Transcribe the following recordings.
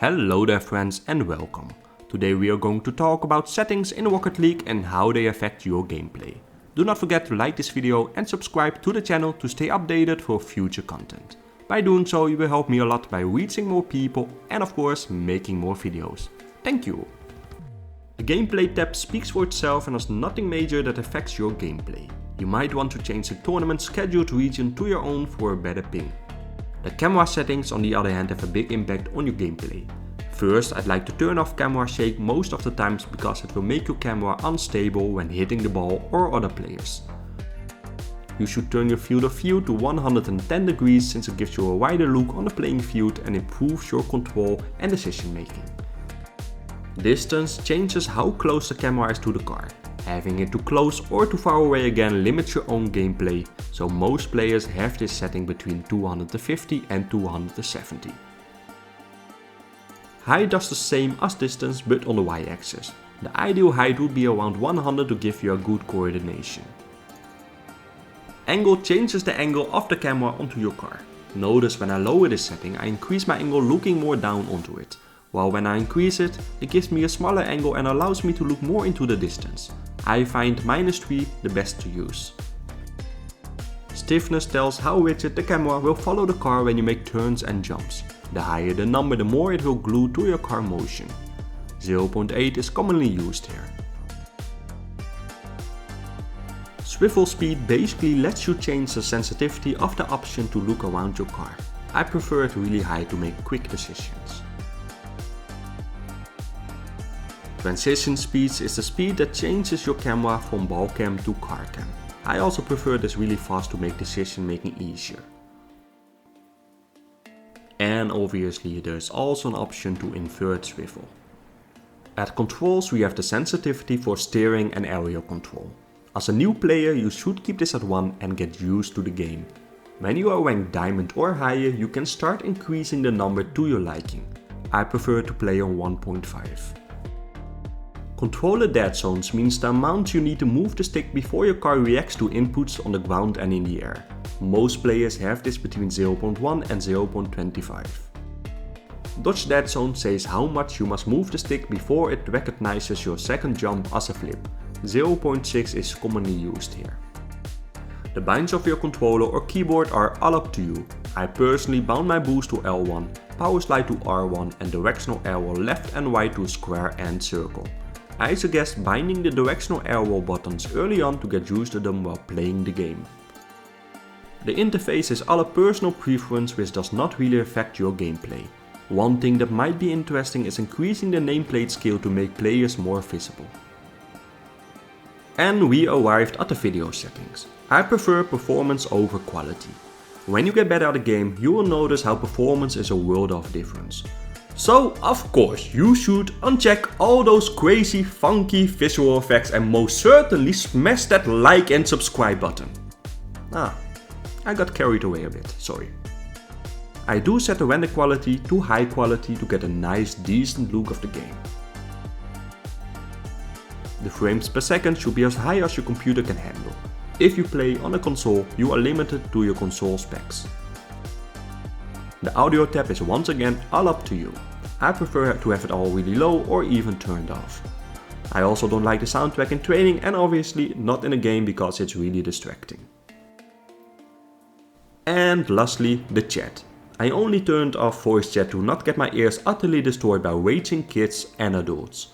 Hello there friends and welcome. Today we are going to talk about settings in Rocket League and how they affect your gameplay. Do not forget to like this video and subscribe to the channel to stay updated for future content. By doing so you will help me a lot by reaching more people and of course making more videos. Thank you! The gameplay tab speaks for itself and has nothing major that affects your gameplay. You might want to change the tournament scheduled region to your own for a better ping. The camera settings on the other hand have a big impact on your gameplay. First, I'd like to turn off camera shake most of the times because it will make your camera unstable when hitting the ball or other players. You should turn your field of view to 110 degrees since it gives you a wider look on the playing field and improves your control and decision making. Distance changes how close the camera is to the car. Having it too close or too far away again limits your own gameplay, so most players have this setting between 250 and 270. Height does the same as distance but on the y-axis. The ideal height would be around 100 to give you a good coordination. Angle changes the angle of the camera onto your car. Notice when I lower this setting I increase my angle looking more down onto it, while when I increase it, it gives me a smaller angle and allows me to look more into the distance. I find -3 the best to use. Stiffness tells how rigid the camera will follow the car when you make turns and jumps. The higher the number, the more it will glue to your car motion. 0.8 is commonly used here. Swivel speed basically lets you change the sensitivity of the option to look around your car. I prefer it really high to make quick decisions. Transition speeds is the speed that changes your camera from ball cam to car cam. I also prefer this really fast to make decision making easier. And obviously there's also an option to invert swivel. At controls we have the sensitivity for steering and area control. As a new player you should keep this at 1 and get used to the game. When you are ranked diamond or higher you can start increasing the number to your liking. I prefer to play on 1.5. Controller dead zones means the amount you need to move the stick before your car reacts to inputs on the ground and in the air. Most players have this between 0.1 and 0.25. Dodge dead zone says how much you must move the stick before it recognizes your second jump as a flip. 0.6 is commonly used here. The binds of your controller or keyboard are all up to you. I personally bound my boost to L1, power slide to R1 and directional arrow left and right to square and circle. I suggest binding the directional arrow buttons early on to get used to them while playing the game. The interface is all a personal preference which does not really affect your gameplay. One thing that might be interesting is increasing the nameplate scale to make players more visible. And we arrived at the video settings. I prefer performance over quality. When you get better at the game, you will notice how performance is a world of difference. So of course you should uncheck all those crazy funky visual effects and most certainly smash that like and subscribe button. I got carried away a bit, sorry. I do set the render quality to high quality to get a nice decent look of the game. The frames per second should be as high as your computer can handle. If you play on a console, you are limited to your console specs. The audio tab is once again all up to you. I prefer to have it all really low or even turned off. I also don't like the soundtrack in training and obviously not in a game because it's really distracting. And lastly, the chat. I only turned off voice chat to not get my ears utterly destroyed by raging kids and adults.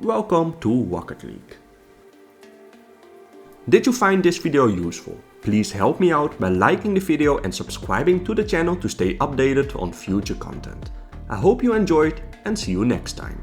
Welcome to Rocket League. Did you find this video useful? Please help me out by liking the video and subscribing to the channel to stay updated on future content. I hope you enjoyed and see you next time.